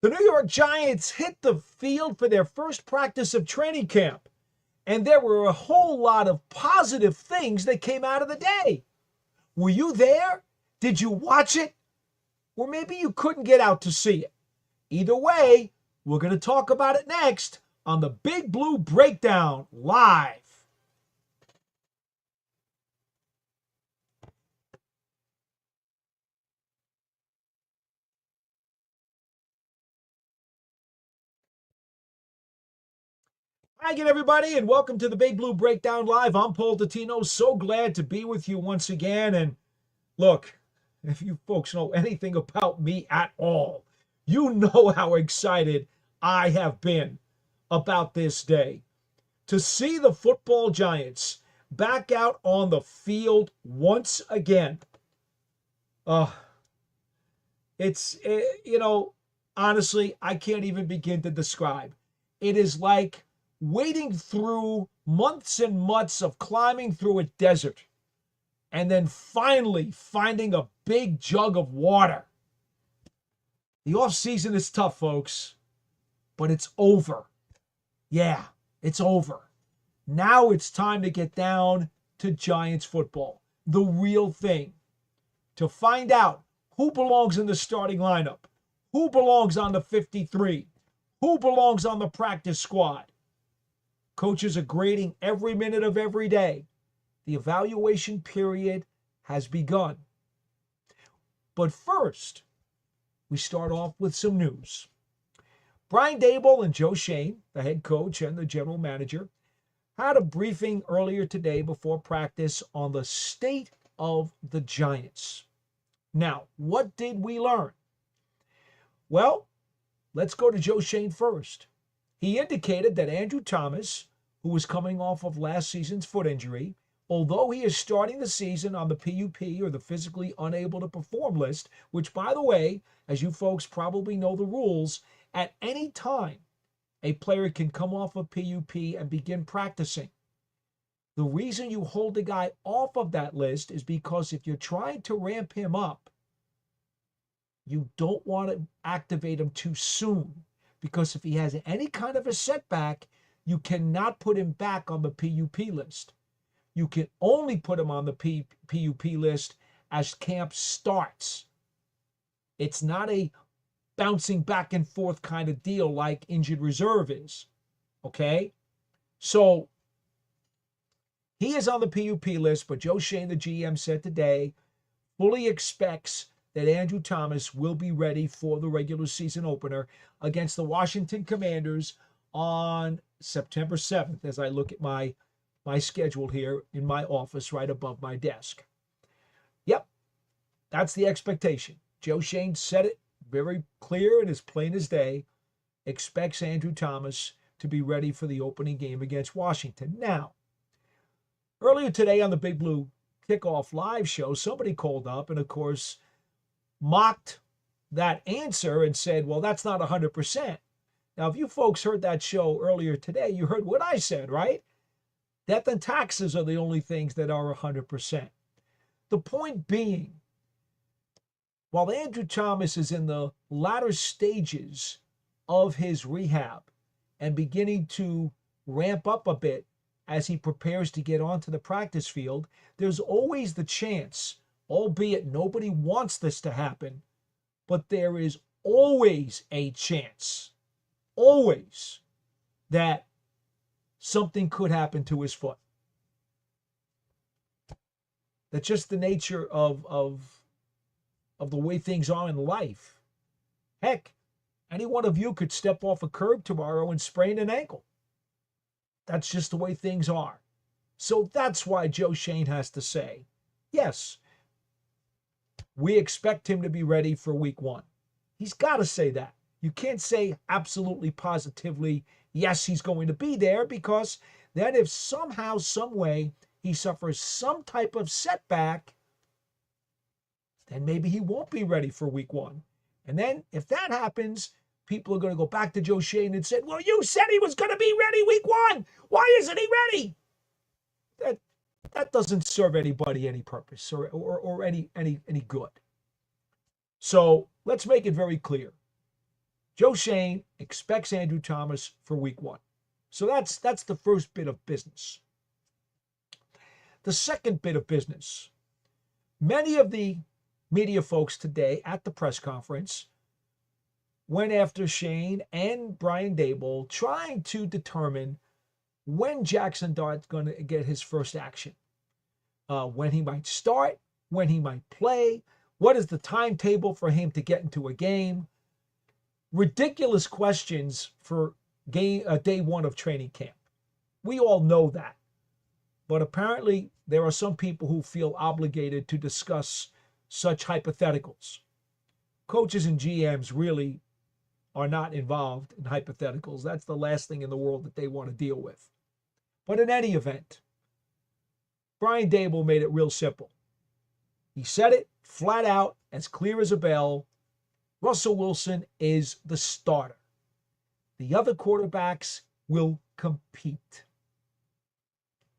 The New York Giants hit the field for their first practice of training camp, and there were a whole lot of positive things that came out of the day. Were you there? Did you watch it? Or maybe you couldn't get out to see it. Either way, we're going to talk about it next on the Big Blue Breakdown live. Hi again, everybody, and welcome to the Big Blue Breakdown Live. I'm Paul Dottino. So glad to be with you once again. And look, if you folks know anything about me at all, you know how excited I have been about this day. To see the football Giants back out on the field once again. Honestly, I can't even begin to describe. It is like wading through months and months of climbing through a desert and then finally finding a big jug of water. The off season is tough, folks, but it's over. Yeah, it's over. Now it's time to get down to Giants football, the real thing, to find out who belongs in the starting lineup, who belongs on the 53, who belongs on the practice squad. Coaches are grading every minute of every day. The evaluation period has begun. But first, we start off with some news. Brian Daboll and Joe Schoen, the head coach and the general manager, had a briefing earlier today before practice on the state of the Giants. Now, what did we learn? Well, let's go to Joe Schoen first. He indicated that Andrew Thomas, who was coming off of last season's foot injury, although he is starting the season on the PUP, or the physically unable to perform list, which, by the way, as you folks probably know the rules, at any time a player can come off of PUP and begin practicing. The reason you hold the guy off of that list is because if you're trying to ramp him up, you don't want to activate him too soon. Because if he has any kind of a setback, you cannot put him back on the PUP list. You can only put him on the PUP list as camp starts. It's not a bouncing back and forth kind of deal like injured reserve is. Okay? So he is on the PUP list, but Joe Schoen, the GM, said today, fully expects that Andrew Thomas will be ready for the regular season opener against the Washington Commanders on September 7th, as I look at my schedule here in my office right above my desk. Yep, that's the expectation. Joe Schoen said it very clear and as plain as day, expects Andrew Thomas to be ready for the opening game against Washington. Now, earlier today on the Big Blue Kickoff Live show, somebody called up and, of course, mocked that answer and said, well, that's not 100%. Now, if you folks heard that show earlier today, you heard what I said, right? Death and taxes are the only things that are 100%. The point being, while Andrew Thomas is in the latter stages of his rehab and beginning to ramp up a bit as he prepares to get onto the practice field, there's always the chance, albeit nobody wants this to happen, but there is always a chance, always, that something could happen to his foot. That's just the nature of the way things are in life. Heck, any one of you could step off a curb tomorrow and sprain an ankle. That's just the way things are. So that's why Joe Schoen has to say, yes, we expect him to be ready for week one. He's got to say that. You can't say absolutely positively, yes, he's going to be there, because then if somehow, some way, he suffers some type of setback, then maybe he won't be ready for week one. And then if that happens, people are going to go back to Joe Schoen and say, well, you said he was going to be ready week one. Why isn't he ready? That doesn't serve anybody any purpose or any good. So let's make it very clear. Joe Shane expects Andrew Thomas for week 1. So that's the first bit of business. The second bit of business. Many of the media folks today at the press conference went after Shane and Brian Daboll, trying to determine when Jackson Dart's going to get his first action, when he might start, when he might play, what is the timetable for him to get into a game. Ridiculous questions for day 1 of training camp. We all know that. But apparently there are some people who feel obligated to discuss such hypotheticals. Coaches and GMs really are not involved in hypotheticals. That's the last thing in the world that they want to deal with. But in any event, Brian Daboll made it real simple. He said it flat out, as clear as a bell. Russell Wilson is the starter. The other quarterbacks will compete.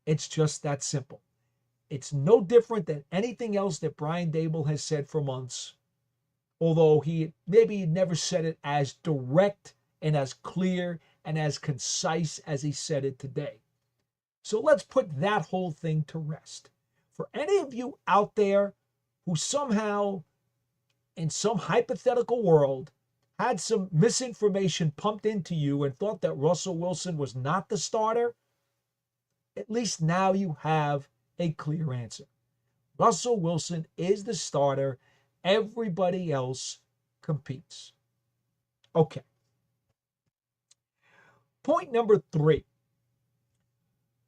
It's just that simple. It's no different than anything else that Brian Daboll has said for months, although he never said it as direct and as clear and as concise as he said it today. So let's put that whole thing to rest. For any of you out there who somehow, in some hypothetical world, had some misinformation pumped into you and thought that Russell Wilson was not the starter, at least now you have a clear answer. Russell Wilson is the starter. Everybody else competes. Okay. Point number 3.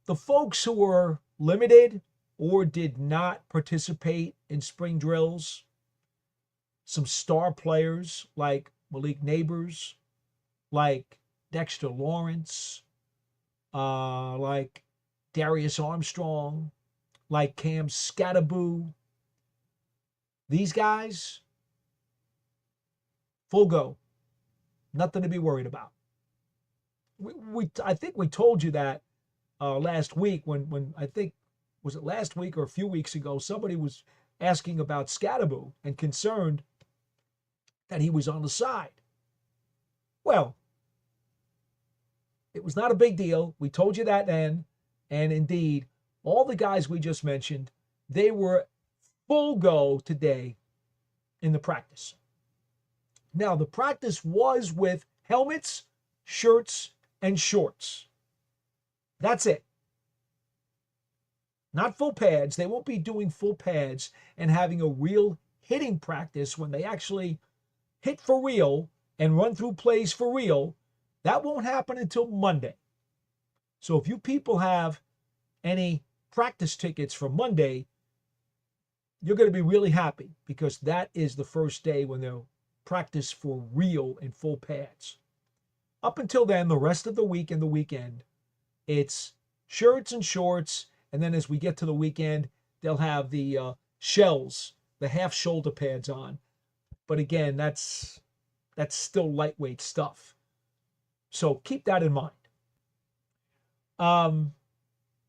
The folks who were limited or did not participate in spring drills, some star players like Malik Nabers, like Dexter Lawrence, like Darius Armstrong, like Cam Scattabo. These guys, full go. Nothing to be worried about. I think we told you that last week when I think, was it last week or a few weeks ago, somebody was asking about Scattabo and concerned that he was on the side. Well, it was not a big deal. We told you that then. And indeed, all the guys we just mentioned, they were full go today in the practice. Now, the practice was with helmets, shirts, and shorts. That's it. Not full pads. They won't be doing full pads and having a real hitting practice when they actually hit for real and run through plays for real. That won't happen until Monday. So if you people have any practice tickets for Monday, you're going to be really happy because that is the first day when they'll practice for real in full pads. Up until then, the rest of the week and the weekend, it's shirts and shorts. And then as we get to the weekend, they'll have the shells, the half shoulder pads on. But again, that's still lightweight stuff. So keep that in mind.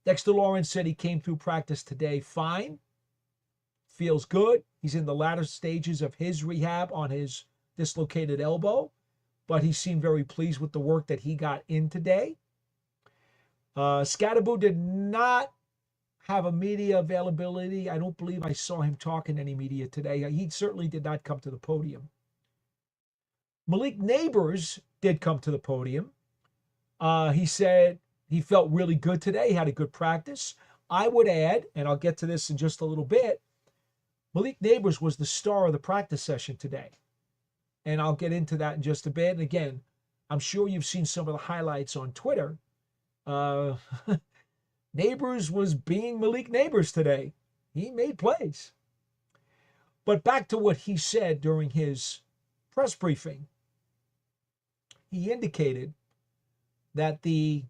Dexter Lawrence said he came through practice today fine. Feels good. He's in the latter stages of his rehab on his dislocated elbow, but he seemed very pleased with the work that he got in today. Scattabo did not have a media availability. I don't believe I saw him talk in any media today. He certainly did not come to the podium. Malik Nabers did come to the podium. He said he felt really good today. He had a good practice. I would add, and I'll get to this in just a little bit, Malik Nabers was the star of the practice session today. And I'll get into that in just a bit. And again, I'm sure you've seen some of the highlights on Twitter. Nabers was being Malik Nabers today. He made plays. But back to what he said during his press briefing. He indicated that the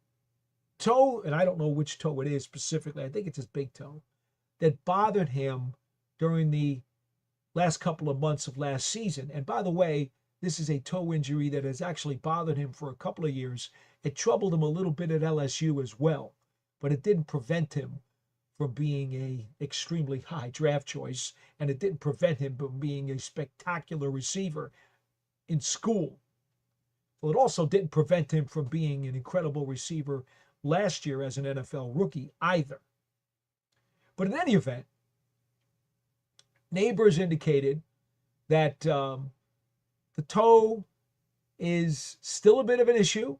toe, and I don't know which toe it is specifically, I think it's his big toe, that bothered him during the last couple of months of last season. And by the way, this is a toe injury that has actually bothered him for a couple of years. It troubled him a little bit at LSU as well, but it didn't prevent him from being an extremely high draft choice, and it didn't prevent him from being a spectacular receiver in school. Well, it also didn't prevent him from being an incredible receiver last year as an NFL rookie either. But in any event, Nabers indicated that the toe is still a bit of an issue,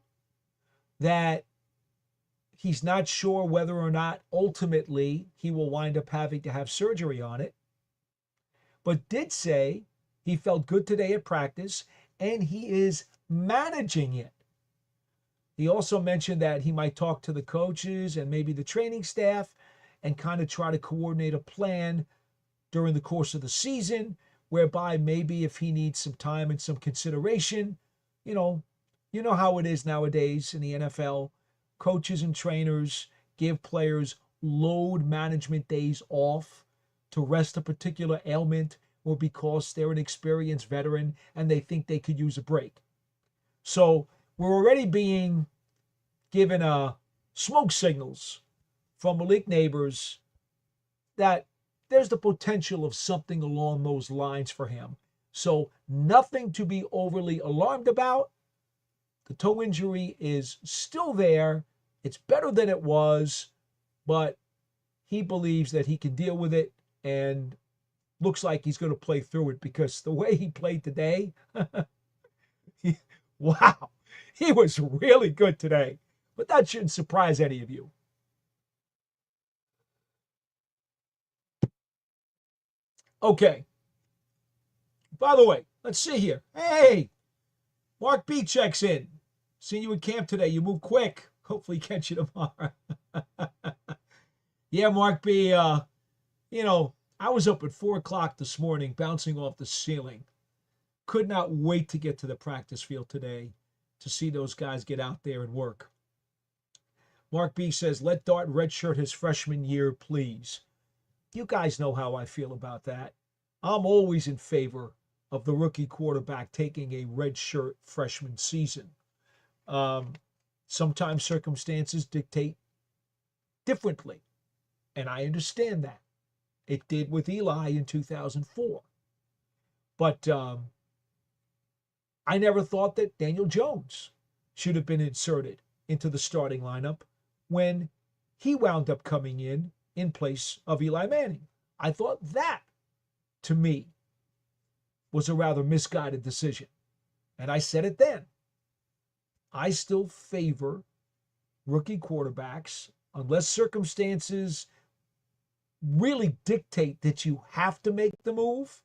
that he's not sure whether or not ultimately he will wind up having to have surgery on it, but did say he felt good today at practice and he is managing it. He also mentioned that he might talk to the coaches and maybe the training staff and kind of try to coordinate a plan during the course of the season, whereby maybe if he needs some time and some consideration, you know how it is nowadays in the NFL. Coaches and trainers give players load management days off to rest a particular ailment or because they're an experienced veteran and they think they could use a break. So we're already being given smoke signals from Malik Nabers that there's the potential of something along those lines for him. So nothing to be overly alarmed about. The toe injury is still there. It's better than it was, but he believes that he can deal with it and looks like he's going to play through it because the way he played today, wow, he was really good today. But that shouldn't surprise any of you. Okay. By the way, let's see here. Hey, Mark B checks in. Seen you in camp today. You move quick. Hopefully catch you tomorrow. Yeah, Mark B, I was up at 4 o'clock this morning bouncing off the ceiling. Could not wait to get to the practice field today to see those guys get out there and work. Mark B says, let Dart redshirt his freshman year, please. You guys know how I feel about that. I'm always in favor of the rookie quarterback taking a redshirt freshman season. Sometimes circumstances dictate differently, and I understand that. It did with Eli in 2004. But I never thought that Daniel Jones should have been inserted into the starting lineup when he wound up coming in place of Eli Manning. I thought that, to me, was a rather misguided decision. And I said it then. I still favor rookie quarterbacks unless circumstances really dictate that you have to make the move.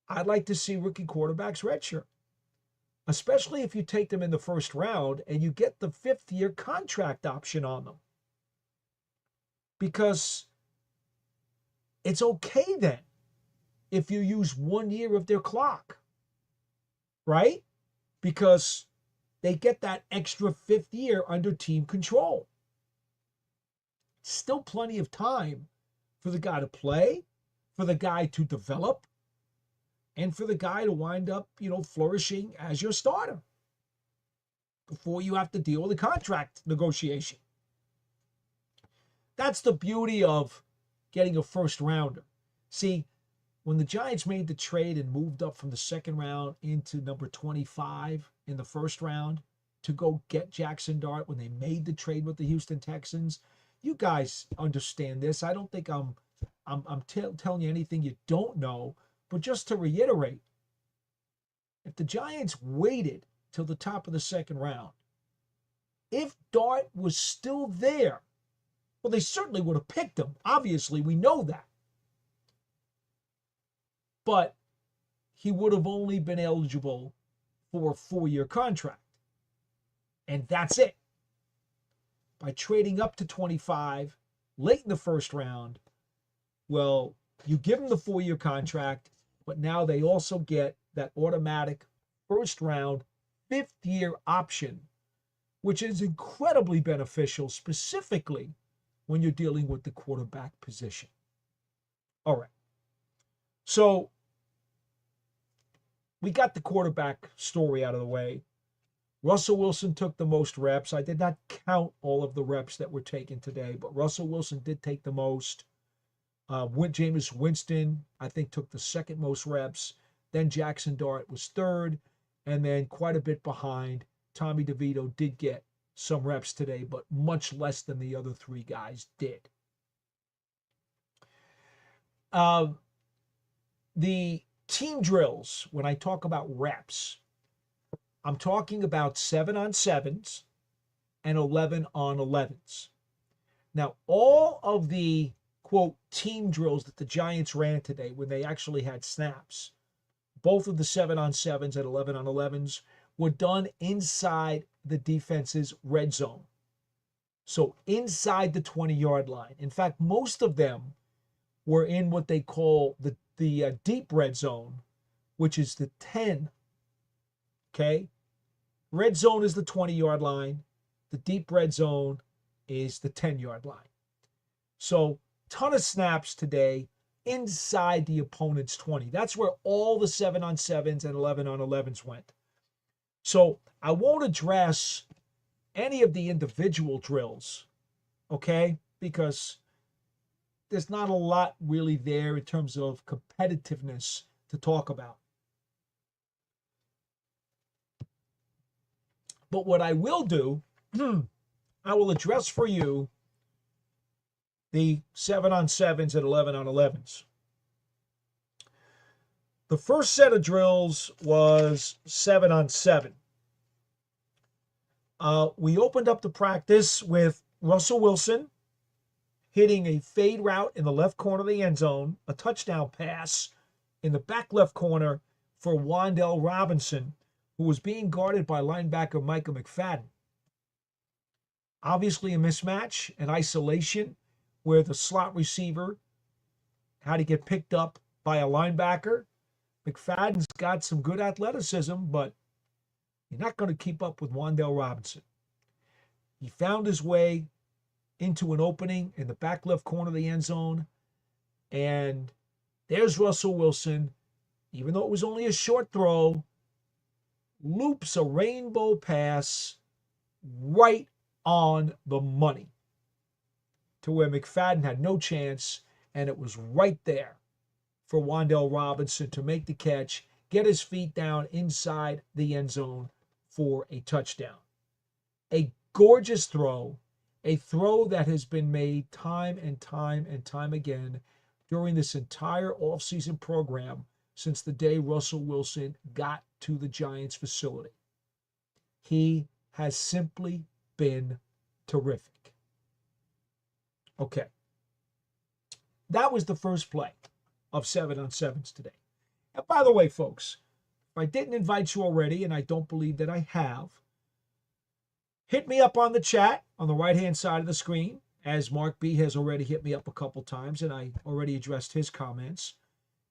I'd like to see rookie quarterbacks redshirt, especially if you take them in the first round and you get the 5th-year contract option on them. Because it's okay then if you use 1 year of their clock, right? Because they get that extra 5th year under team control. Still plenty of time for the guy to play, for the guy to develop, and for the guy to wind up, flourishing as your starter before you have to deal with a contract negotiation. That's the beauty of getting a first rounder. See, when the Giants made the trade and moved up from the second round into number 25 in the first round to go get Jackson Dart, when they made the trade with the Houston Texans, you guys understand this. I don't think I'm telling you anything you don't know, but just to reiterate, if the Giants waited till the top of the second round, if Dart was still there, well, they certainly would have picked him. Obviously, we know that. But he would have only been eligible for a 4-year contract. And that's it. By trading up to 25, late in the first round, well, you give him the 4-year contract, but now they also get that automatic first round, 5th-year option, which is incredibly beneficial, specifically when you're dealing with the quarterback position. All right. So we got the quarterback story out of the way. Russell Wilson took the most reps. I did not count all of the reps that were taken today, but Russell Wilson did take the most. Jameis Winston, I think, took the second most reps. Then Jackson Dart was third. and then quite a bit behind. Tommy DeVito did get some reps today, but much less than the other three guys did. The team drills, when I talk about reps, I'm talking about 7-on-7s and 11-on-11s. Now, all of the, quote, team drills that the Giants ran today when they actually had snaps, both of the 7-on-7s and 11-on-11s were done inside the defense's red zone. So inside the 20-yard line. In fact, most of them were in what they call the deep red zone, which is the 10. Okay? Red zone is the 20-yard line. The deep red zone is the 10-yard line. So, ton of snaps today inside the opponent's 20. That's where all the 7-on-7s and 11-on-11s went. So, I won't address any of the individual drills, okay? Because there's not a lot really there in terms of competitiveness to talk about. But what I will do, I will address for you the 7-on-7s and 11-on-11s. The first set of drills was 7-on-7. We opened up the practice with Russell Wilson hitting a fade route in the left corner of the end zone, a touchdown pass in the back left corner for Wan'Dale Robinson, who was being guarded by linebacker Micah McFadden. Obviously a mismatch, an isolation, where the slot receiver had to get picked up by a linebacker. McFadden's got some good athleticism, but you're not going to keep up with Wan'Dale Robinson. He found his way into an opening in the back left corner of the end zone, and there's Russell Wilson, even though it was only a short throw, loops a rainbow pass right on the money to where McFadden had no chance, and it was right there for Wan'Dale Robinson to make the catch, get his feet down inside the end zone for a touchdown. A gorgeous throw, a throw that has been made time and time and time again during this entire offseason program since the day Russell Wilson got to the Giants facility. He has simply been terrific. Okay. That was the first play of 7-on-7s today. And by the way, folks, if I didn't invite you already, and I don't believe that I have, hit me up on the chat on the right-hand side of the screen, as Mark B has already hit me up a couple times, and I already addressed his comments.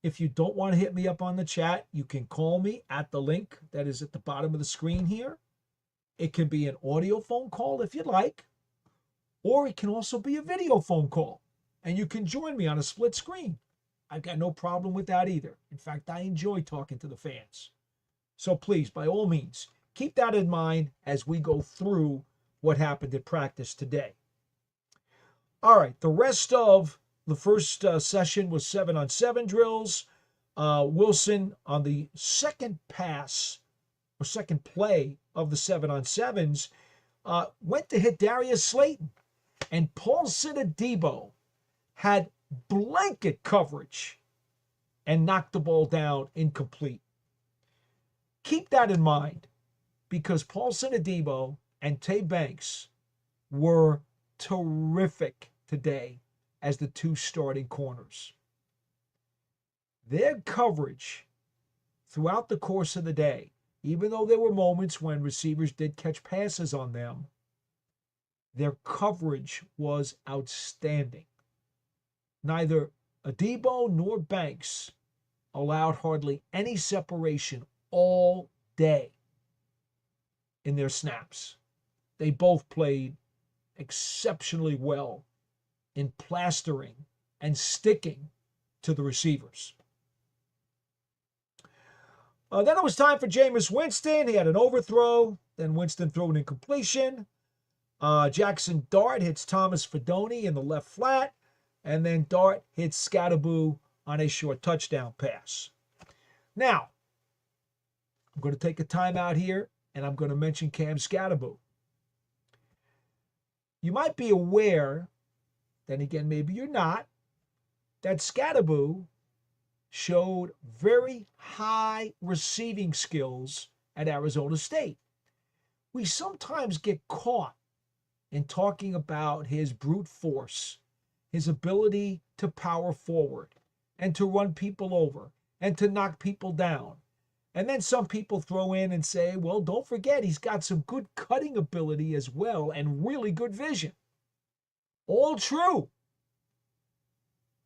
If you don't want to hit me up on the chat, you can call me at the link that is at the bottom of the screen here. It can be an audio phone call if you'd like, or it can also be a video phone call, and you can join me on a split screen. I've got no problem with that either. In fact, I enjoy talking to the fans. So please, by all means, keep that in mind as we go through what happened at practice today. All right, the rest of the first session was 7-on-7 drills. Wilson on the second pass or second play of the 7-on-7s went to hit Darius Slayton, and Paul Dottino had blanket coverage and knocked the ball down incomplete. Keep that in mind, because Paul Dottino and Tay Banks were terrific today as the two starting corners. Their coverage throughout the course of the day, even though there were moments when receivers did catch passes on them, their coverage was outstanding. Neither Adebo nor Banks allowed hardly any separation all day in their snaps. They both played exceptionally well in plastering and sticking to the receivers. Then it was time for Jameis Winston. He had an overthrow. Then Winston threw an incompletion. Jackson Dart hits Thomas Fidone in the left flat. And then Dart hits Scattabo on a short touchdown pass. Now, I'm going to take a timeout here, and I'm going to mention Cam Scattabo. You might be aware, then again, maybe you're not, that Scattabo showed very high receiving skills at Arizona State. We sometimes get caught in talking about his brute force, his ability to power forward and to run people over and to knock people down. And then some people throw in and say, well, don't forget, he's got some good cutting ability as well and really good vision. All true.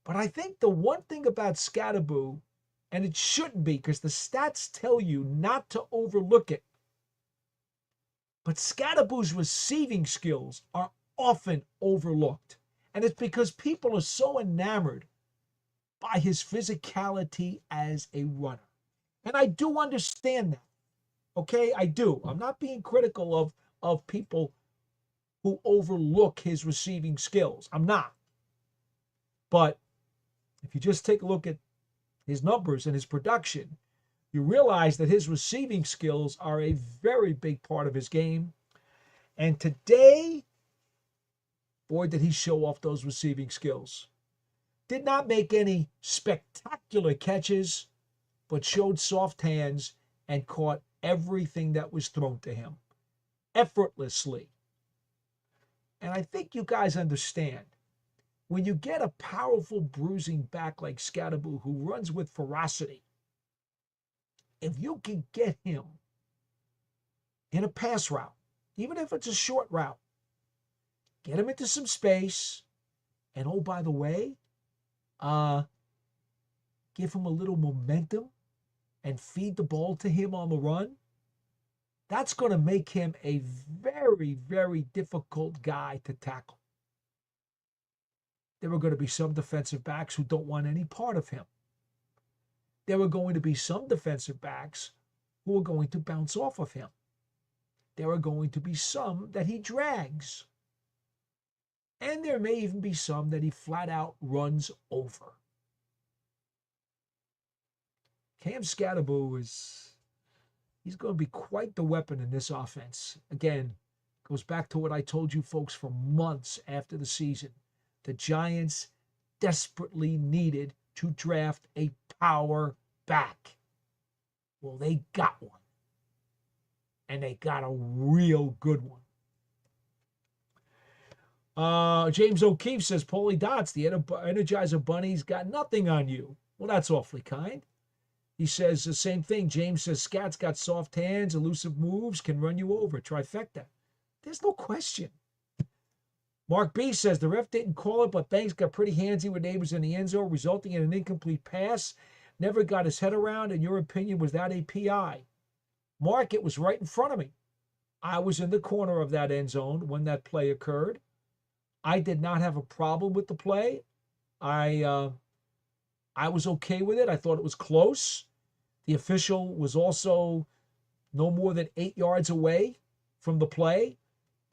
But I think the one thing about Scattabo, and it shouldn't be because the stats tell you not to overlook it, but Scattabo's receiving skills are often overlooked. And it's because people are so enamored by his physicality as a runner. And I do understand that. Okay, I do. I'm not being critical of people who overlook his receiving skills. I'm not. But if you just take a look at his numbers and his production, you realize that his receiving skills are a very big part of his game. And today, boy, did he show off those receiving skills. Did not make any spectacular catches, but showed soft hands and caught everything that was thrown to him effortlessly. And I think you guys understand, when you get a powerful bruising back like Scattabo who runs with ferocity, if you can get him in a pass route, even if it's a short route, get him into some space, and oh, by the way, give him a little momentum and feed the ball to him on the run, that's going to make him a very, very difficult guy to tackle. There are going to be some defensive backs who don't want any part of him. There are going to be some defensive backs who are going to bounce off of him. There are going to be some that he drags. And there may even be some that he flat out runs over. Cam Scattabo he's going to be quite the weapon in this offense. Again, goes back to what I told you folks for months after the season. The Giants desperately needed to draft a power back. Well, they got one. And they got a real good one. James O'Keefe says, Paulie Dots, the Energizer Bunny's got nothing on you. Well, that's awfully kind. He says the same thing. James says, Scat's got soft hands, elusive moves, can run you over. Trifecta. There's no question. Mark B says, the ref didn't call it, but Banks got pretty handsy with Nabers in the end zone, resulting in an incomplete pass. Never got his head around. In your opinion, was that a PI? Mark, it was right in front of me. I was in the corner of that end zone when that play occurred. I did not have a problem with the play. I was okay with it. I thought it was close. The official was also no more than 8 yards away from the play.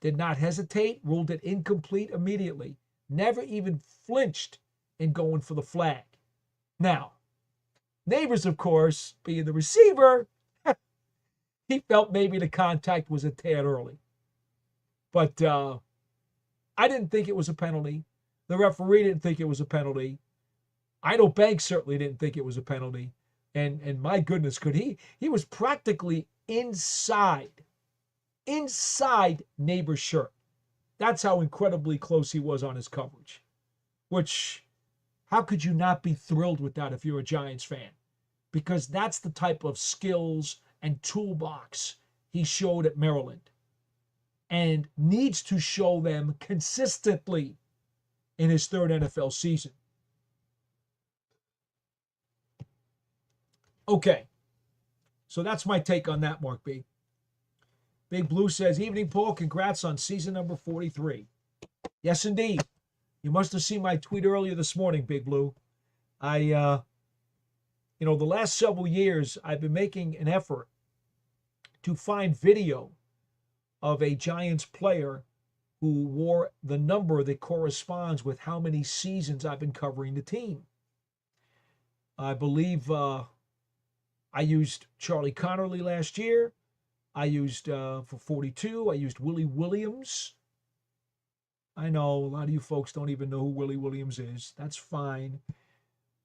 Did not hesitate, ruled it incomplete immediately. Never even flinched in going for the flag. Now, Nabers, of course, being the receiver, he felt maybe the contact was a tad early. But I didn't think it was a penalty. The referee didn't think it was a penalty. I know Banks certainly didn't think it was a penalty. And my goodness, could he was practically inside Nabers' shirt. That's how incredibly close he was on his coverage. Which, how could you not be thrilled with that if you're a Giants fan? Because that's the type of skills and toolbox he showed at Maryland and needs to show them consistently in his third NFL season. Okay, so that's my take on that, Mark B. Big Blue says, evening, Paul. Congrats on season number 43. Yes, indeed. You must have seen my tweet earlier this morning, Big Blue. The last several years, I've been making an effort to find video of a Giants player who wore the number that corresponds with how many seasons I've been covering the team. I believe I used Charlie Connerly last year. I used, for 42, I used Willie Williams. I know a lot of you folks don't even know who Willie Williams is. That's fine.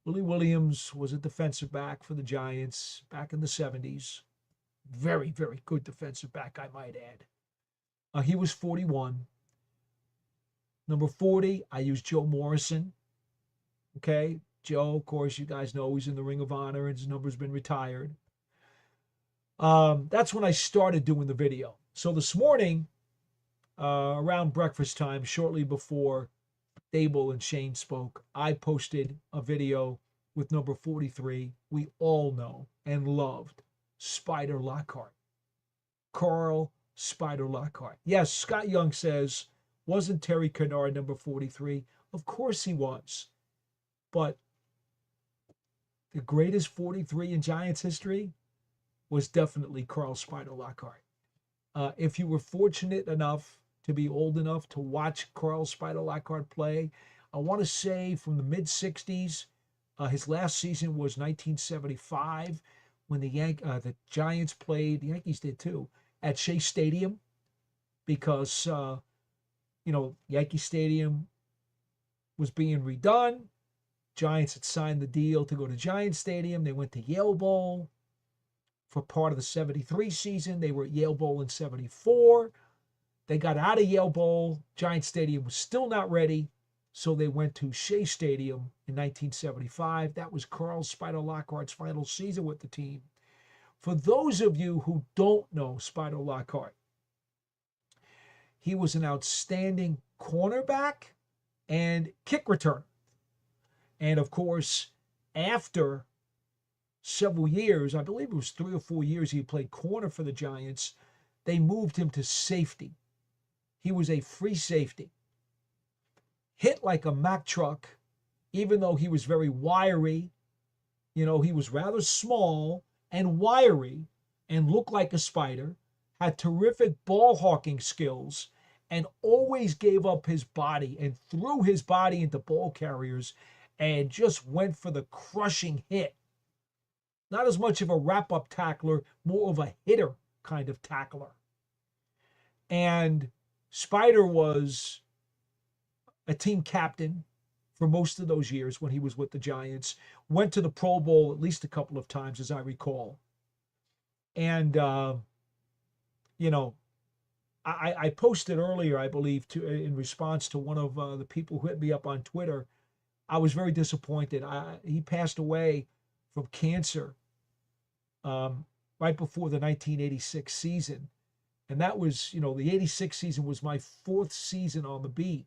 Willie Williams was a defensive back for the Giants back in the 70s. Very, very good defensive back, I might add. He was 41. Number 40, I used Joe Morrison. Okay, Joe, of course, you guys know he's in the Ring of Honor and his number's been retired. That's when I started doing the video. So this morning, around breakfast time, shortly before Dable and Shane spoke, I posted a video with number 43. We all know and loved Spider Lockhart. Carl Spider Lockhart. Yes, Scott Young says, wasn't Terry Kennard number 43? Of course he was. But the greatest 43 in Giants history was definitely Carl Spider Lockhart. If you were fortunate enough to be old enough to watch Carl Spider Lockhart play, I want to say from the mid-60s, his last season was 1975 when the Giants played, the Yankees did too, at Shea Stadium because, Yankee Stadium was being redone. Giants had signed the deal to go to Giant Stadium. They went to Yale Bowl for part of the 73 season. They were at Yale Bowl in 74. They got out of Yale Bowl. Giant Stadium was still not ready, so they went to Shea Stadium in 1975. That was Carl Spider Lockhart's final season with the team. For those of you who don't know Spider Lockhart, he was an outstanding cornerback and kick returner. And of course, after several years, I believe it was 3 or 4 years, he played corner for the Giants, they moved him to safety. He was a free safety. Hit like a Mack truck, even though he was very wiry. He was rather small and wiry and looked like a spider, had terrific ball hawking skills, and always gave up his body and threw his body into ball carriers and just went for the crushing hit. Not as much of a wrap-up tackler, more of a hitter kind of tackler. And Spider was a team captain for most of those years when he was with the Giants. Went to the Pro Bowl at least a couple of times, as I recall. And, I posted earlier, I believe, in response to one of the people who hit me up on Twitter. I was very disappointed. He passed away from cancer right before the 1986 season. And that was, the 86 season was my 4th season on the beat.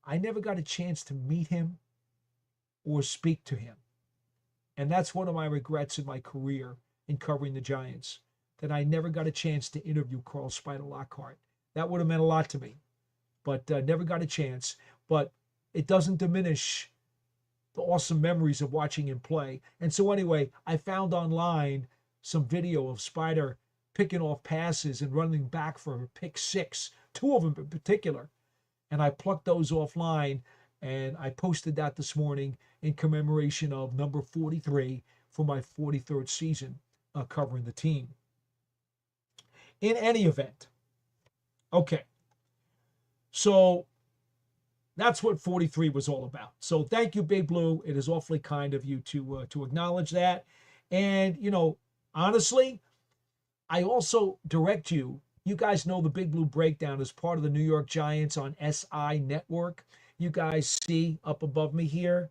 I never got a chance to meet him or speak to him. And that's one of my regrets in my career in covering the Giants, that I never got a chance to interview Carl Spider Lockhart. That would have meant a lot to me, but never got a chance. But it doesn't diminish the awesome memories of watching him play. And so anyway, I found online some video of Spider picking off passes and running back for a pick 6, 2 of them in particular. And I plucked those offline and I posted that this morning in commemoration of number 43 for my 43rd season covering the team. In any event, okay, so that's what 43 was all about. So thank you, Big Blue. It is awfully kind of you to acknowledge that. And, honestly, I also direct you. You guys know the Big Blue Breakdown is part of the New York Giants on SI Network. You guys see up above me here.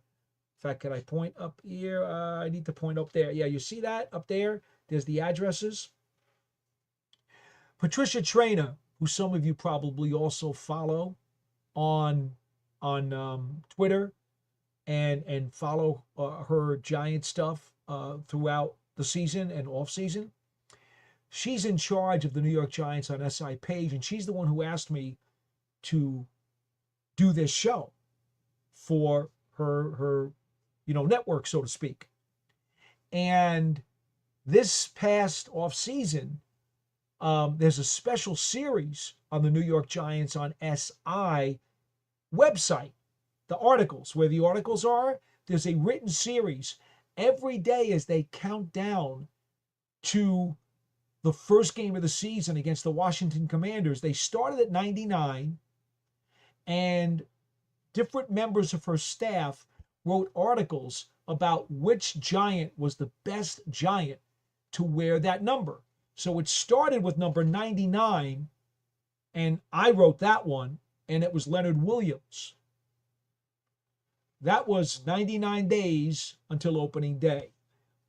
In fact, can I point up here? I need to point up there. Yeah, you see that up there? There's the addresses. Patricia Traina, who some of you probably also follow on Twitter and follow her Giant stuff throughout the season and off season. She's in charge of the New York Giants on SI page, and she's the one who asked me to do this show for her network, so to speak. And this past off season, there's a special series on the New York Giants on SI website. The articles, where the articles are, there's a written series every day as they count down to the first game of the season against the Washington Commanders. They started at 99, and different members of her staff wrote articles about which Giant was the best Giant to wear that number. So it started with number 99, and I wrote that one, and it was Leonard Williams. That was 99 days until opening day.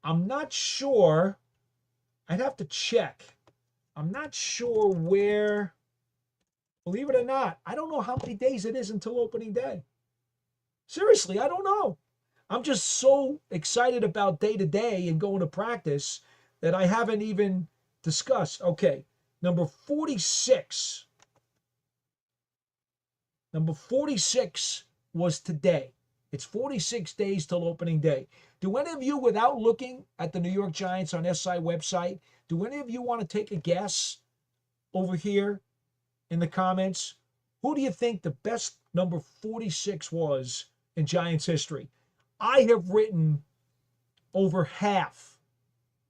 I'm not sure. I'd have to check. I'm not sure where, believe it or not, I don't know how many days it is until opening day. Seriously, I don't know. I'm just so excited about day to day and going to practice that I haven't even discussed. Okay, number 46. Number 46 was today. It's 46 days till opening day. Do any of you, without looking at the New York Giants on SI website, do any of you want to take a guess over here in the comments? Who do you think the best number 46 was in Giants history? I have written over half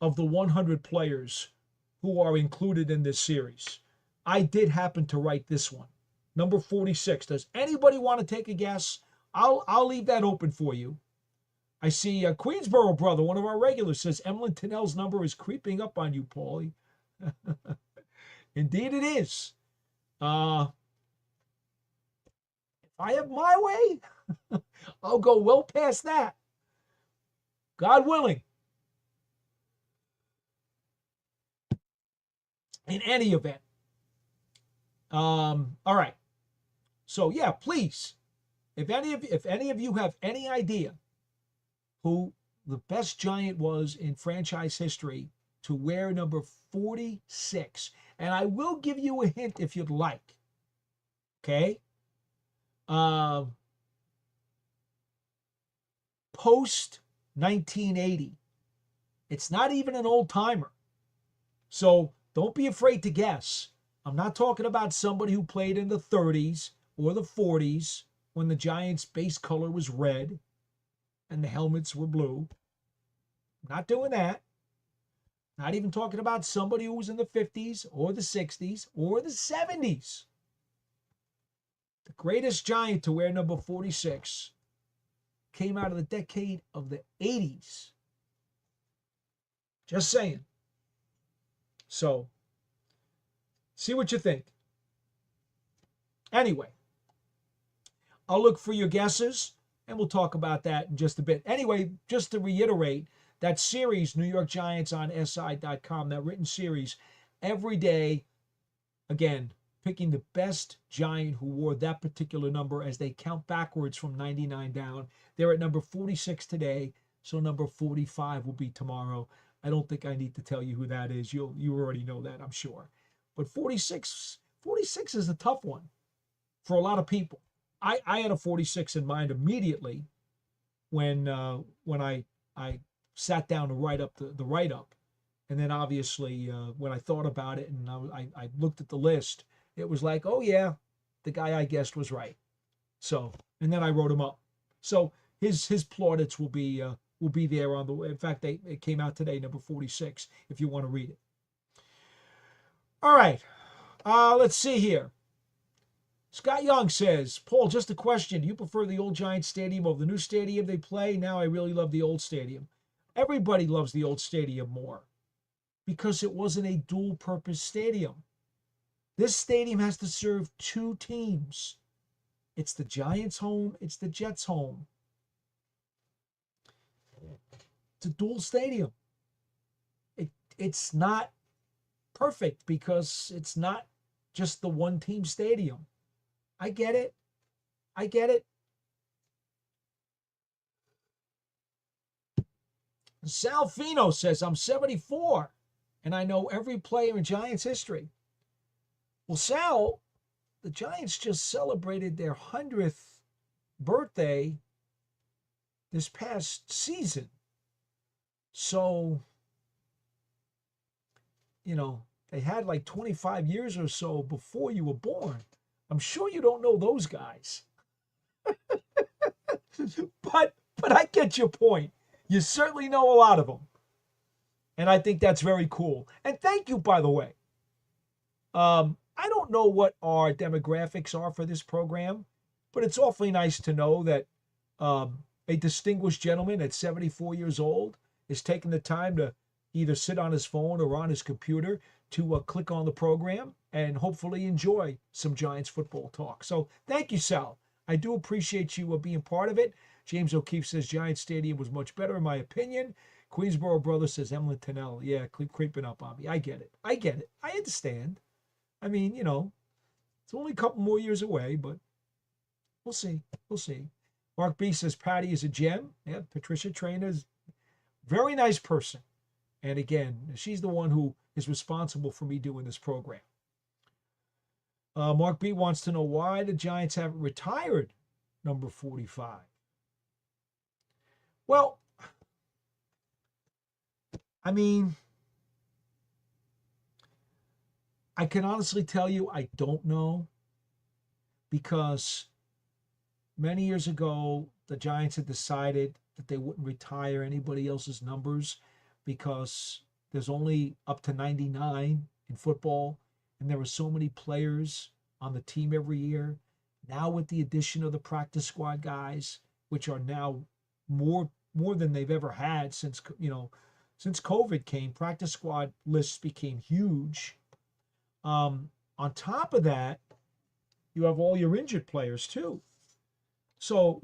of the 100 players who are included in this series. I did happen to write this one, number 46. Does anybody want to take a guess? I'll leave that open for you. I see Queensboro brother, one of our regulars, says Emlyn Tennell's number is creeping up on you, Paulie. Indeed it is. If I have my way, I'll go well past that. God willing. In any event. All right. So yeah, please. If any of you have any idea who the best Giant was in franchise history to wear number 46, and I will give you a hint if you'd like. Okay? Post 1980. It's not even an old timer. So don't be afraid to guess. I'm not talking about somebody who played in the 30s or the 40s when the Giants' base color was red and the helmets were blue. I'm not doing that. Not even talking about somebody who was in the 50s or the 60s or the 70s. The greatest Giant to wear number 46 came out of the decade of the 80s. Just saying. So, see what you think. Anyway, I'll look for your guesses, and we'll talk about that in just a bit. Anyway, just to reiterate, that series, New York Giants on SI.com, that written series, every day, again, picking the best Giant who wore that particular number as they count backwards from 99 down. They're at number 46 today, so number 45 will be tomorrow. I don't think I need to tell you who that is. You already know that, I'm sure. But 46 is a tough one for a lot of people. I had a 46 in mind immediately when I sat down to write up the write-up. And then obviously when I thought about it and I looked at the list, it was like, oh yeah, the guy I guessed was right. So, and then I wrote him up. So his plaudits will be there on the, in fact, it came out today, number 46, if you want to read it. All right, let's see here. Scott Young says, Paul, just a question. Do you prefer the old Giants stadium over the new stadium they play? Now I really love the old stadium. Everybody loves the old stadium more because it wasn't a dual-purpose stadium. This stadium has to serve two teams. It's the Giants' home. It's the Jets' home. It's a dual stadium. It's not perfect because it's not just the one-team stadium. I get it. I get it. Sal Fino says, I'm 74, and I know every player in Giants history. Well, Sal, the Giants just celebrated their 100th birthday this past season. So, you know, they had like 25 years or so before you were born. I'm sure you don't know those guys. but I get your point. You certainly know a lot of them. And I think that's very cool. And thank you, by the way. I don't know what our demographics are for this program, but it's awfully nice to know that a distinguished gentleman at 74 years old is taking the time to either sit on his phone or on his computer to click on the program and hopefully enjoy some Giants football talk. So thank you, Sal. I do appreciate you being part of it. James O'Keefe says Giants Stadium was much better, in my opinion. Queensboro brother says Emlyn Tennell. Yeah, creeping up on me. I get it. I understand. I mean, it's only a couple more years away, but we'll see. We'll see. Mark B says Patty is a gem. Yeah, Patricia Trainer's very nice person. And again, she's the one who is responsible for me doing this program. Mark B wants to know why the Giants haven't retired number 45. Well, I mean, I can honestly tell you I don't know, because many years ago, the Giants had decided that they wouldn't retire anybody else's numbers because there's only up to 99 in football, and there were so many players on the team every year. Now with the addition of the practice squad guys, which are now more than they've ever had since COVID came, practice squad lists became huge. On top of that, you have all your injured players too. So,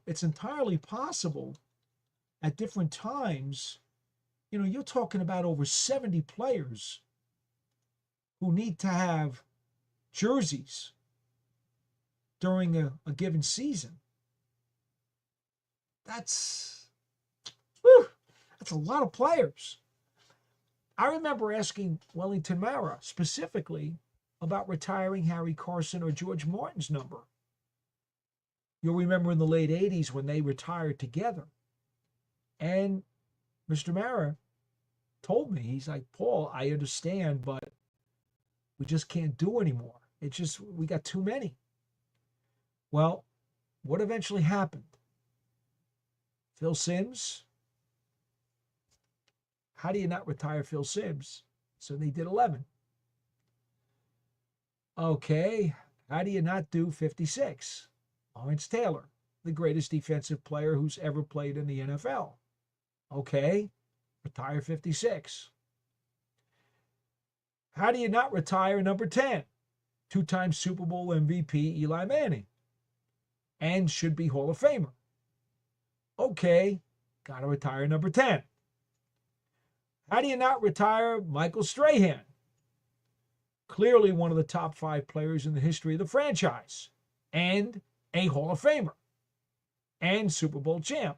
it's entirely possible at different times, you're talking about over 70 players who need to have jerseys during a given season. That's a lot of players. I remember asking Wellington Mara specifically about retiring Harry Carson or George Martin's number. You'll remember in the late 80s when they retired together. And Mr. Mara told me, he's like, Paul, I understand, but we just can't do anymore. It's just, we got too many. Well, what eventually happened? Phil Simms. How do you not retire Phil Simms? So they did 11. Okay, how do you not do 56? Lawrence Taylor, the greatest defensive player who's ever played in the NFL. Okay, retire 56. How do you not retire number 10? Two-time Super Bowl MVP Eli Manning, and should be Hall of Famer. Okay, got to retire number 10. How do you not retire Michael Strahan? Clearly one of the top 5 players in the history of the franchise, and a Hall of Famer, and Super Bowl champ.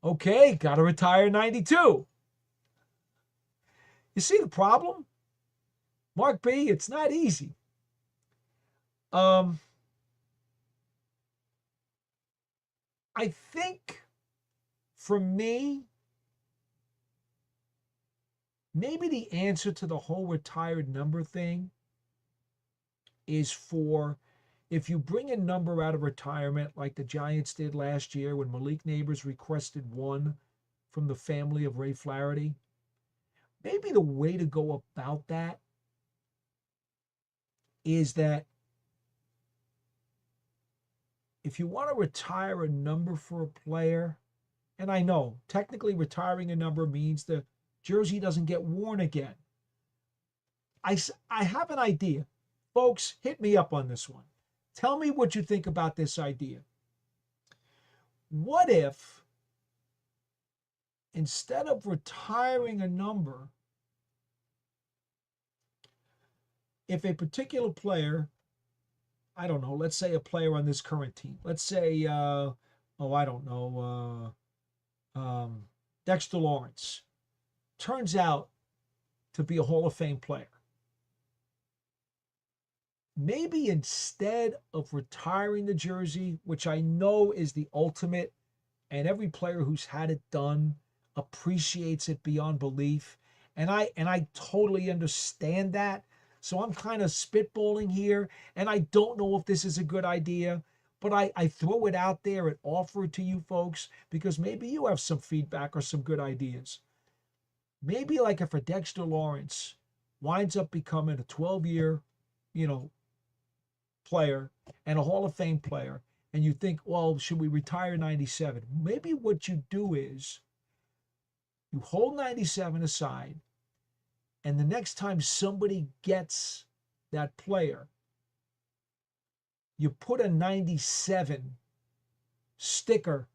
Okay, got to retire 92. You see the problem? Mark B, it's not easy. I think for me, maybe the answer to the whole retired number thing is for, if you bring a number out of retirement like the Giants did last year when Malik Nabers requested one from the family of Ray Flaherty, maybe the way to go about that is that if you want to retire a number for a player, and I know technically retiring a number means the jersey doesn't get worn again. I have an idea. Folks, hit me up on this one. Tell me what you think about this idea. What if, instead of retiring a number, if a particular player, I don't know, let's say a player on this current team, let's say, Dexter Lawrence, turns out to be a Hall of Fame player. Maybe instead of retiring the jersey, which I know is the ultimate, and every player who's had it done appreciates it beyond belief, and I totally understand that. So I'm kind of spitballing here, and I don't know if this is a good idea, but I throw it out there and offer it to you folks because maybe you have some feedback or some good ideas. maybe like if a Dexter Lawrence winds up becoming a 12-year, player and a Hall of Fame player, and you think, well, should we retire 97? Maybe what you do is you hold 97 aside, and the next time somebody gets that player, you put a 97 sticker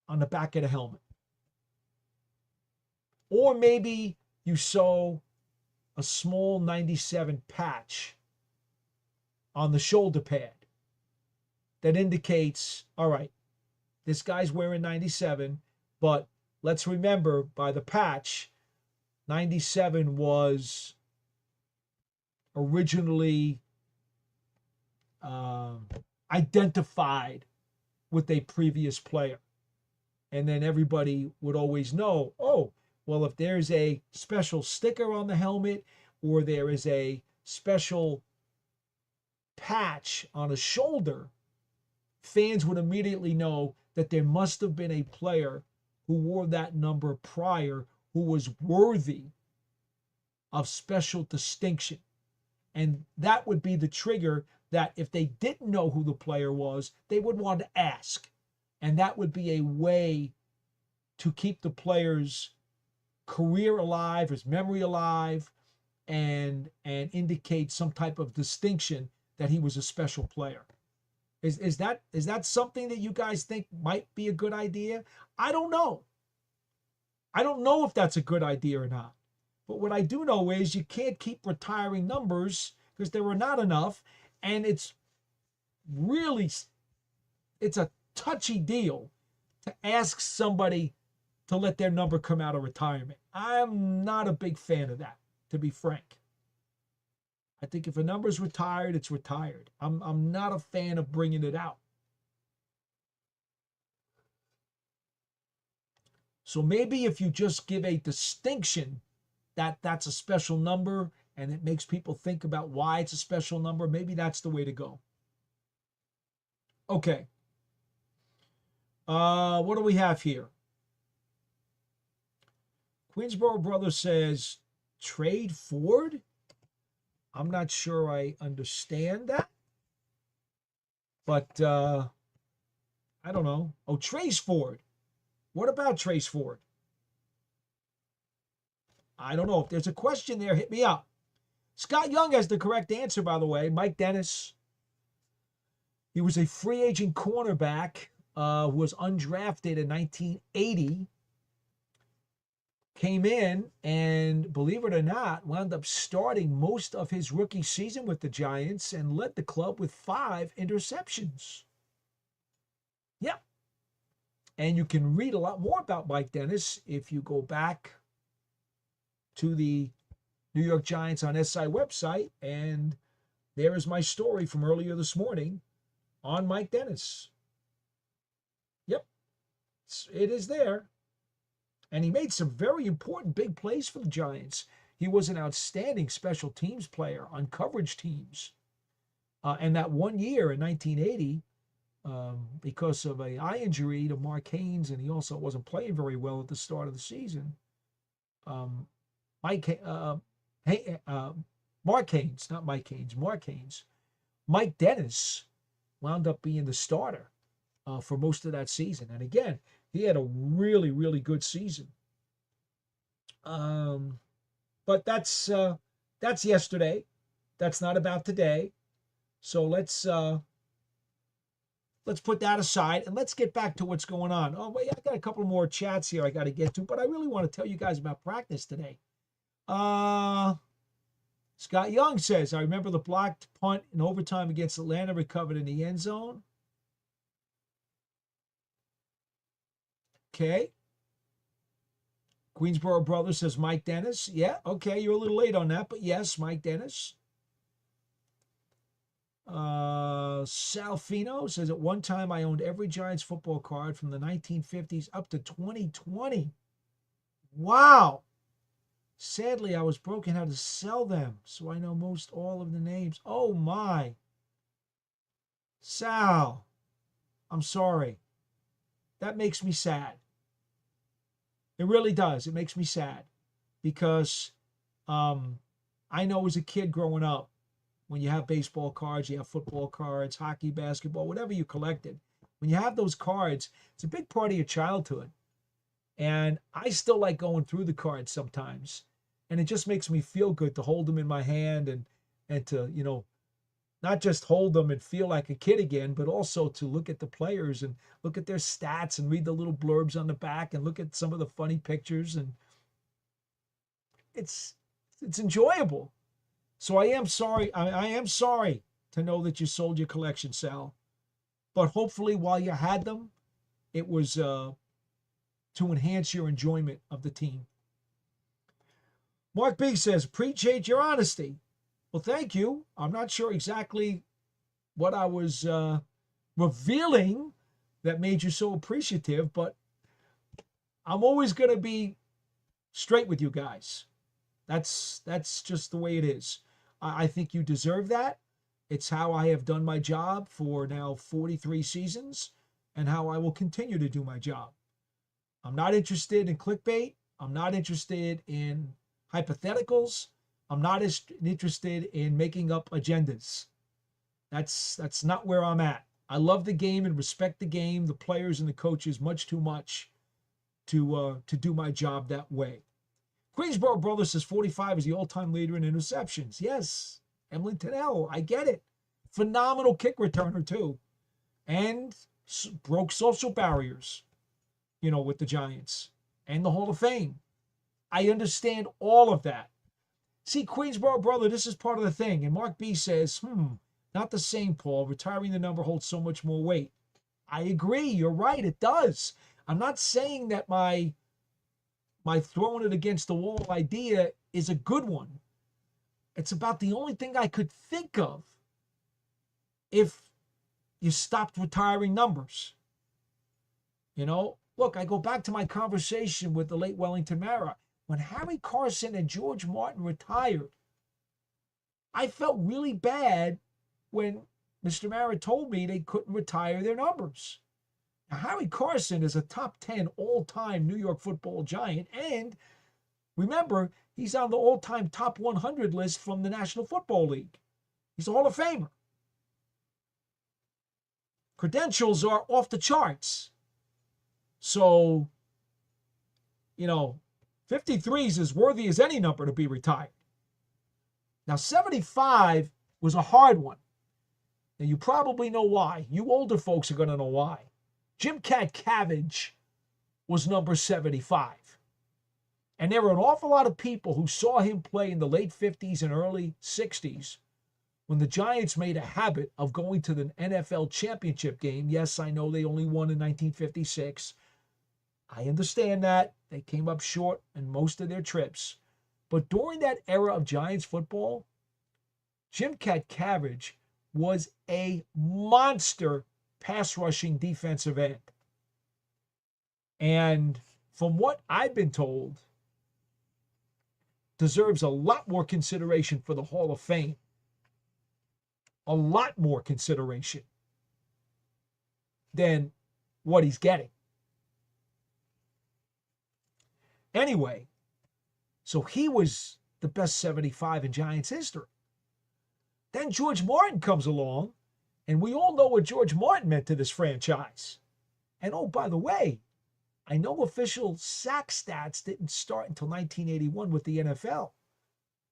on the back of the helmet. Or maybe you sew a small 97 patch on the shoulder pad that indicates, all right, this guy's wearing 97, but let's remember by the patch, 97 was originally identified with a previous player. And then everybody would always know, oh, well, if there's a special sticker on the helmet or there is a special patch on a shoulder, fans would immediately know that there must have been a player who wore that number prior who was worthy of special distinction. And that would be the trigger that if they didn't know who the player was, they would want to ask. And that would be a way to keep the player's career alive, his memory alive, and indicate some type of distinction that he was a special player. Is that something that you guys think might be a good idea? I don't know. I don't know if that's a good idea or not. But what I do know is you can't keep retiring numbers because there are not enough. And it's a touchy deal to ask somebody to let their number come out of retirement. I'm not a big fan of that, to be frank. I think if a number's retired, it's retired. I'm not a fan of bringing it out. So maybe if you just give a distinction that that's a special number and it makes people think about why it's a special number, maybe that's the way to go. Okay. What do we have here? Queensboro Brother says, trade Ford? I'm not sure I understand that. But I don't know. Oh, Trace Ford. What about Trace Ford? I don't know. If there's a question there, hit me up. Scott Young has the correct answer, by the way. Mike Dennis. He was a free agent cornerback who was undrafted in 1980. Came in and, believe it or not, wound up starting most of his rookie season with the Giants and led the club with 5 interceptions. Yep. And you can read a lot more about Mike Dennis if you go back to the New York Giants on SI website. And there is my story from earlier this morning on Mike Dennis. Yep. It is there. And he made some very important big plays for the Giants. He was an outstanding special teams player on coverage teams. And that one year in 1980, because of an eye injury to Mark Haynes, and he also wasn't playing very well at the start of the season, Mark Haynes, not Mike Haynes, Mark Haynes, Mike Dennis wound up being the starter for most of that season. And again, he had a really, really good season. But that's yesterday. That's not about today. So let's put that aside and let's get back to what's going on. Oh, wait, I got a couple more chats here I got to get to, but I really want to tell you guys about practice today. Scott Young says, I remember the blocked punt in overtime against Atlanta recovered in the end zone. Okay. Queensboro Brother says Mike Dennis. Yeah, okay, you're a little late on that, but yes, Mike Dennis. Salfino says, at one time I owned every Giants football card from the 1950s up to 2020. Wow. Sadly, I was broken how to sell them, so I know most all of the names. Oh, my. Sal, I'm sorry. That makes me sad. It really does. It makes me sad because I know as a kid growing up, when you have baseball cards, you have football cards, hockey, basketball, whatever you collected, when you have those cards, it's a big part of your childhood. And I still like going through the cards sometimes. And it just makes me feel good to hold them in my hand and to, not just hold them and feel like a kid again, but also to look at the players and look at their stats and read the little blurbs on the back and look at some of the funny pictures. And it's enjoyable. So I am sorry. I am sorry to know that you sold your collection, Sal. But hopefully while you had them, it was to enhance your enjoyment of the team. Mark B says, appreciate your honesty. Well, thank you. I'm not sure exactly what I was revealing that made you so appreciative, but I'm always going to be straight with you guys. That's just the way it is. I think you deserve that. It's how I have done my job for now 43 seasons and how I will continue to do my job. I'm not interested in clickbait. I'm not interested in hypotheticals. I'm not interested in making up agendas. That's not where I'm at. I love the game and respect the game, the players and the coaches much too much to do my job that way. Greensboro Brother says 45 is the all-time leader in interceptions. Yes, Emily Tennell, I get it. Phenomenal kick returner too. And broke social barriers, with the Giants and the Hall of Fame. I understand all of that. See, Queensboro Brother, this is part of the thing. And Mark B says, not the same, Paul. Retiring the number holds so much more weight. I agree. You're right. It does. I'm not saying that my throwing it against the wall idea is a good one. It's about the only thing I could think of if you stopped retiring numbers. Look, I go back to my conversation with the late Wellington Mara. When Harry Carson and George Martin retired, I felt really bad when Mr. Mara told me they couldn't retire their numbers. Now, Harry Carson is a top 10 all-time New York Football Giant, and remember, he's on the all-time top 100 list from the National Football League. He's a Hall of Famer. Credentials are off the charts. So, 53 is as worthy as any number to be retired. Now, 75 was a hard one. Now, you probably know why. You older folks are going to know why. Jim Cat Cabbage was number 75. And there were an awful lot of people who saw him play in the late 50s and early 60s when the Giants made a habit of going to the NFL championship game. Yes, I know they only won in 1956. I understand that. They came up short in most of their trips. But during that era of Giants football, Jim Cat Cabbage was a monster pass rushing defensive end. And from what I've been told, deserves a lot more consideration for the Hall of Fame. A lot more consideration than what he's getting. Anyway, so he was the best 75 in Giants history. Then George Martin comes along, and we all know what George Martin meant to this franchise. And oh, by the way, I know official sack stats didn't start until 1981 with the NFL.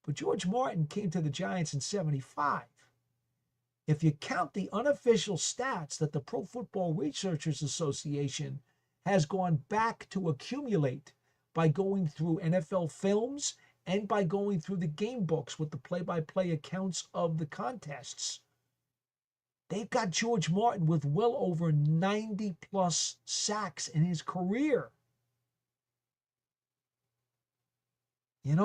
But George Martin came to the Giants in 75. If you count the unofficial stats that the Pro Football Researchers Association has gone back to accumulate by going through NFL films and by going through the game books with the play-by-play accounts of the contests, they've got George Martin with well over 90-plus sacks in his career. And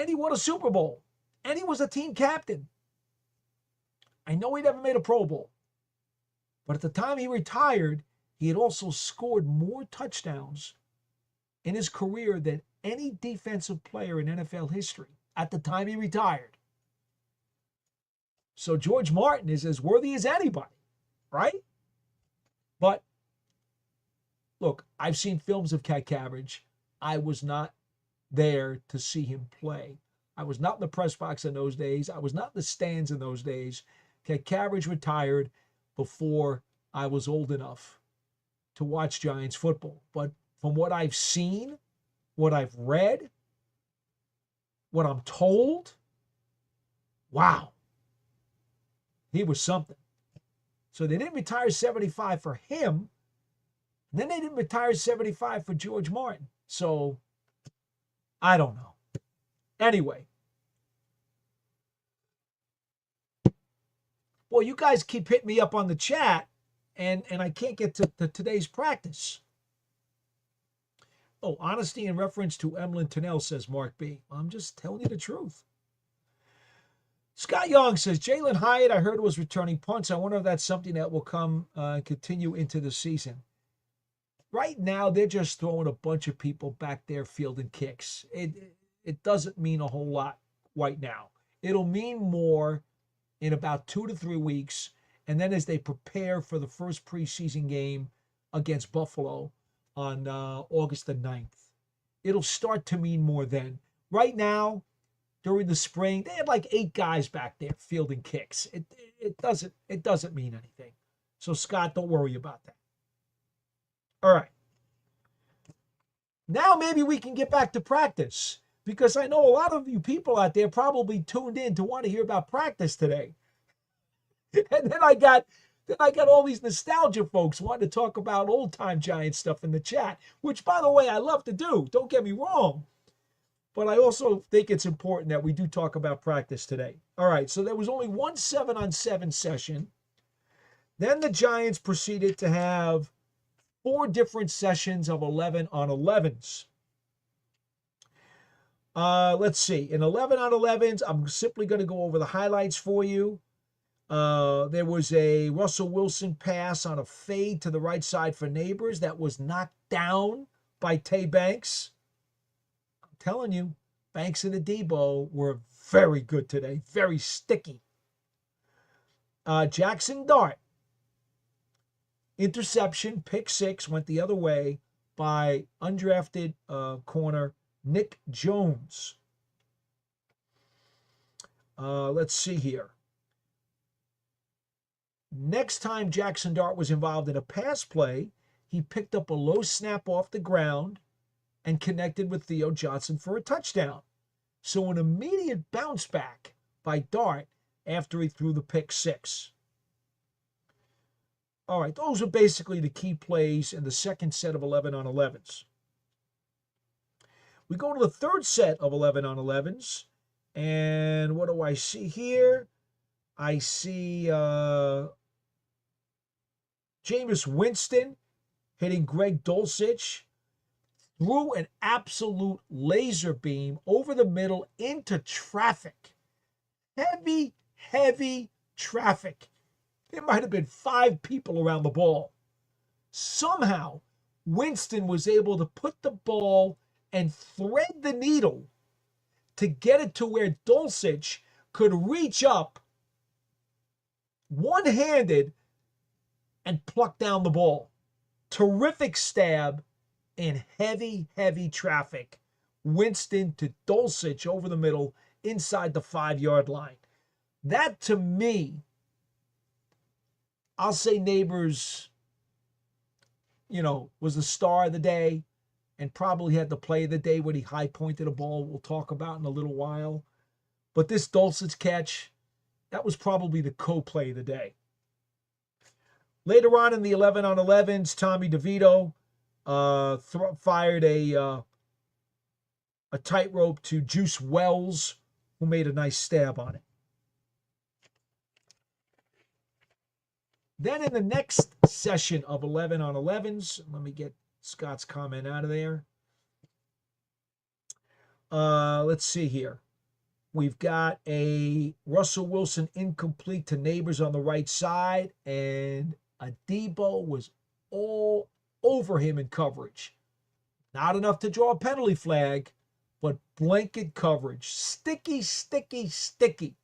he won a Super Bowl. And he was a team captain. I know he never made a Pro Bowl. But at the time he retired, he had also scored more touchdowns in his career than any defensive player in NFL history at the time he retired. So George Martin is as worthy as anybody, right? But look, I've seen films of Cat Cabbage. I was not there to see him play. I was not in the press box in those days. I was not in the stands in those days. Cat Cabbage retired before I was old enough to watch Giants football. But from what I've seen, what I've read, what I'm told, wow, he was something. So they didn't retire 75 for him. And then they didn't retire 75 for George Martin. So I don't know. Anyway. Well, you guys keep hitting me up on the chat, and I can't get to today's practice. Oh, honesty in reference to Emlyn Tunnell, says Mark B. I'm just telling you the truth. Scott Young says, Jalen Hyatt, I heard, was returning punts. I wonder if that's something that will come continue into the season. Right now, they're just throwing a bunch of people back there fielding kicks. It doesn't mean a whole lot right now. It'll mean more in about 2 to 3 weeks, and then as they prepare for the first preseason game against Buffalo on August the 9th. It'll start to mean more then. Right now, during the spring, they had like 8 guys back there fielding kicks. It doesn't mean anything. So Scott, don't worry about that. All right. Now maybe we can get back to practice, because I know a lot of you people out there probably tuned in to want to hear about practice today. And then I got all these nostalgia folks wanting to talk about old-time Giant stuff in the chat, which, by the way, I love to do. Don't get me wrong. But I also think it's important that we do talk about practice today. All right, so there was only one 7-on-7 session. Then the Giants proceeded to have 4 different sessions of 11-on-11s. Let's see. In 11-on-11s, I'm simply going to go over the highlights for you. There was a Russell Wilson pass on a fade to the right side for Nabers that was knocked down by Tay Banks. I'm telling you, Banks and Adebo were very good today, very sticky. Jackson Dart, interception, pick 6, went the other way by undrafted corner Nick Jones. Let's see here. Next time Jackson Dart was involved in a pass play, he picked up a low snap off the ground and connected with Theo Johnson for a touchdown. So an immediate bounce back by Dart after he threw the pick 6. All right, those are basically the key plays in the second set of 11-on-11s. We go to the third set of 11-on-11s, and what do I see here? I see Jameis Winston hitting Greg Dulcich through an absolute laser beam over the middle into traffic. Heavy, heavy traffic. There might have been 5 people around the ball. Somehow, Winston was able to put the ball and thread the needle to get it to where Dulcich could reach up one-handed and pluck down the ball. Terrific stab in heavy, heavy traffic. Winston to Dulcich over the middle inside the 5-yard line. That, to me, I'll say Nabers, was the star of the day and probably had the play of the day when he high-pointed a ball we'll talk about in a little while. But this Dulcich catch, that was probably the co-play of the day. Later on in the 11-on-11s, Tommy DeVito fired a tightrope to Juice Wells, who made a nice stab on it. Then in the next session of 11-on-11s, let me get Scott's comment out of there. Let's see here. We've got a Russell Wilson incomplete to Nabers on the right side, and Adebo was all over him in coverage. Not enough to draw a penalty flag, but blanket coverage. Sticky, sticky, sticky.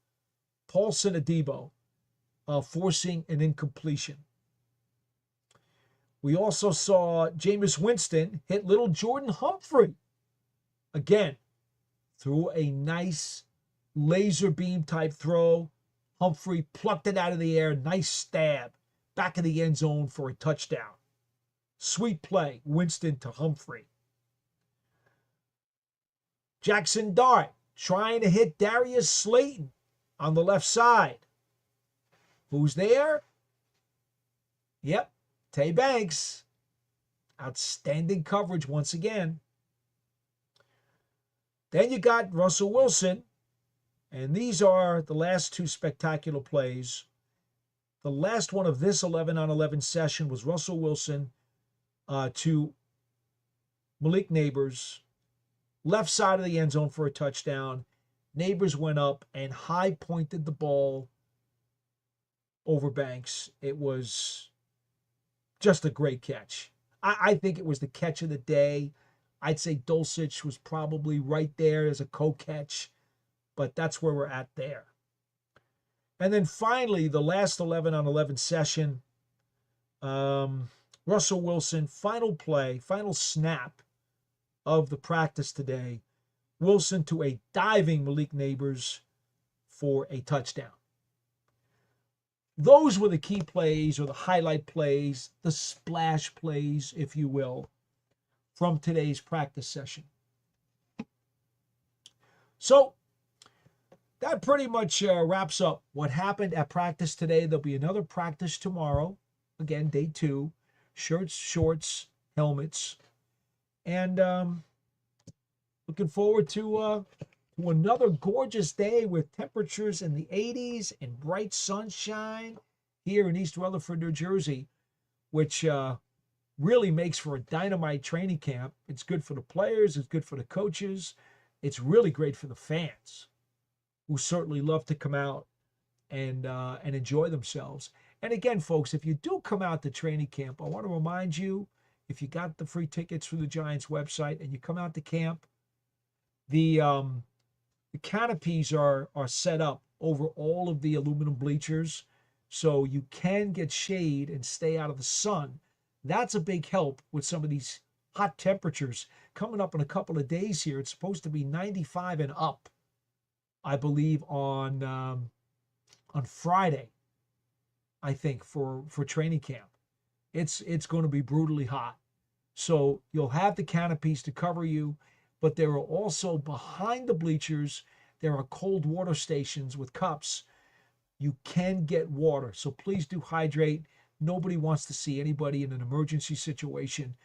Paulson Adebo forcing an incompletion. We also saw Jameis Winston hit little Jordan Humphrey. Again, threw a nice laser beam type throw. Humphrey plucked it out of the air. Nice stab. Back of the end zone for a touchdown. Sweet play. Winston to Humphrey. Jackson Dart trying to hit Darius Slayton on the left side. Who's there? Yep, Tay Banks. Outstanding coverage once again. Then you got Russell Wilson. And these are the last two spectacular plays. The last one of this 11-on-11 session was Russell Wilson to Malik Nabers. Left side of the end zone for a touchdown. Nabers went up and high pointed the ball over Banks. It was just a great catch. I think it was the catch of the day. I'd say Dulcich was probably right there as a co-catch, but that's where we're at there. And then finally, the last 11-on-11 session, Russell Wilson, final play, final snap of the practice today. Wilson to a diving Malik Nabers for a touchdown. Those were the key plays or the highlight plays, the splash plays, if you will, from today's practice session. So that pretty much wraps up what happened at practice today. There'll be another practice tomorrow. Again, day 2. Shirts, shorts, helmets. And looking forward to another gorgeous day with temperatures in the 80s and bright sunshine here in East Rutherford, New Jersey, which really makes for a dynamite training camp. It's good for the players. It's good for the coaches. It's really great for the fans, who certainly love to come out and enjoy themselves. And again, folks, if you do come out to training camp, I want to remind you, if you got the free tickets through the Giants website and you come out to camp, the canopies are set up over all of the aluminum bleachers, so you can get shade and stay out of the sun. That's a big help with some of these hot temperatures coming up in a couple of days here. It's supposed to be 95 and up, I believe, on Friday, I think, for training camp. It's going to be brutally hot. So you'll have the canopies to cover you, but there are also behind the bleachers, there are cold water stations with cups. You can get water, so please do hydrate. Nobody wants to see anybody in an emergency situation,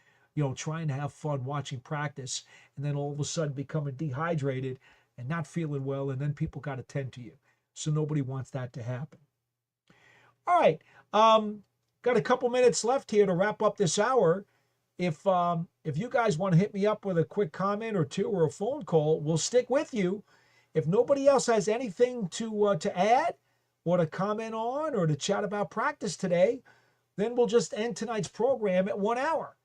trying to have fun watching practice, and then all of a sudden becoming dehydrated and not feeling well, and then people got to tend to you. So nobody wants that to happen. All right, got a couple minutes left here to wrap up this hour. If you guys want to hit me up with a quick comment or two or a phone call, we'll stick with you. If nobody else has anything to add or to comment on or to chat about practice today, then we'll just end tonight's program at 1 hour.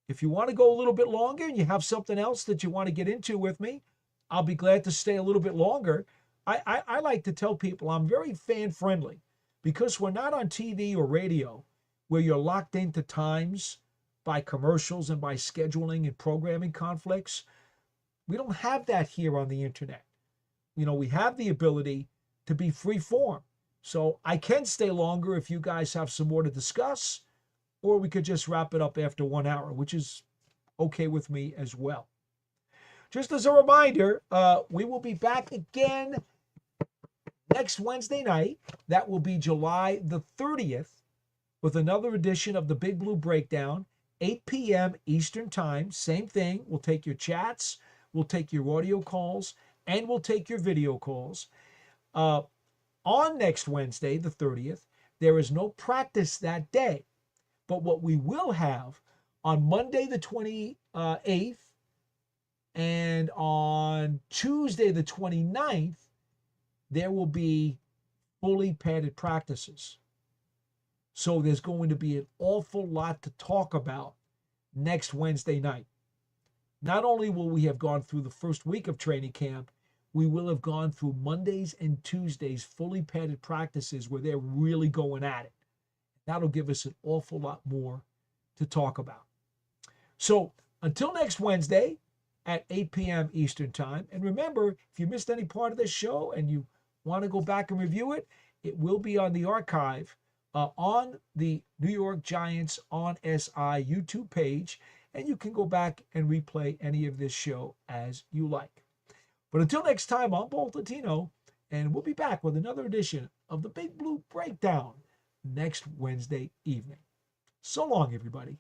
If you want to go a little bit longer and you have something else that you want to get into with me, I'll be glad to stay a little bit longer. I like to tell people I'm very fan-friendly because we're not on TV or radio where you're locked into times by commercials and by scheduling and programming conflicts. We don't have that here on the internet. We have the ability to be free form. So I can stay longer if you guys have some more to discuss, or we could just wrap it up after 1 hour, which is okay with me as well. Just as a reminder, we will be back again next Wednesday night. That will be July the 30th with another edition of the Big Blue Breakdown, 8 p.m. Eastern Time. Same thing. We'll take your chats, we'll take your audio calls, and we'll take your video calls. On next Wednesday, the 30th, there is no practice that day. But what we will have on Monday, the 28th, and on Tuesday, the 29th, there will be fully padded practices. So there's going to be an awful lot to talk about next Wednesday night. Not only will we have gone through the first week of training camp, we will have gone through Mondays and Tuesdays fully padded practices where they're really going at it. That'll give us an awful lot more to talk about. So until next Wednesday at 8 p.m. Eastern Time. And remember, if you missed any part of this show and you want to go back and review it, it will be on the archive on the New York Giants on SI YouTube page. And you can go back and replay any of this show as you like. But until next time, I'm Paul Dottino, and we'll be back with another edition of the Big Blue Breakdown next Wednesday evening. So long, everybody.